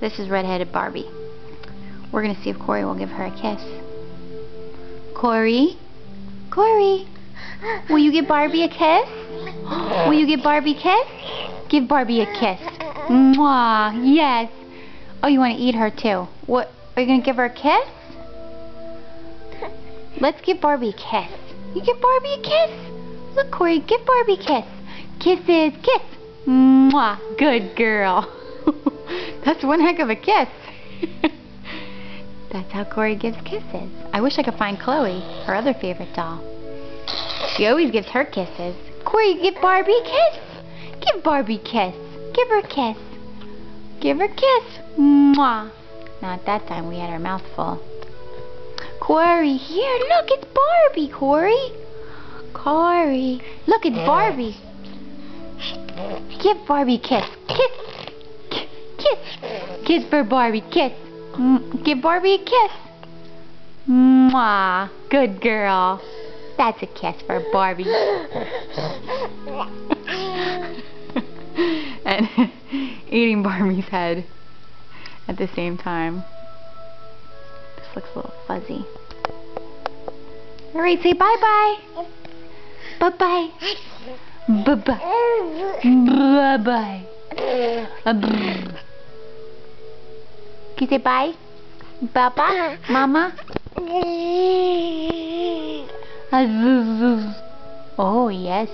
This is redheaded Barbie. We're gonna see if Corey will give her a kiss. Corey? Corey? Will you give Barbie a kiss? Will you give Barbie a kiss? Give Barbie a kiss. Mwah. Yes. Oh, you want to eat her too. What? Are you gonna give her a kiss? Let's give Barbie a kiss. You give Barbie a kiss? Look, Corey, give Barbie a kiss. Kisses, kiss. Mwah. Good girl. That's one heck of a kiss. That's how Corey gives kisses. I wish I could find Chloe, her other favorite doll. She always gives her kisses. Corey, give Barbie a kiss. Give Barbie a kiss. Give her a kiss. Give her a kiss. Mwah. Not that time. We had our mouth full. Corey, here, look, it's Barbie, Corey. Corey, look, it's Barbie. Give Barbie a kiss. Kiss. Kiss. Kiss for Barbie. Kiss. Give Barbie a kiss. Mwah. Good girl. That's a kiss for Barbie. And eating Barbie's head at the same time. This looks a little fuzzy. Alright, say bye-bye. Bye-bye. Bye-bye. Bye-bye. Can you say bye? Baba? Mama? Oh, yes.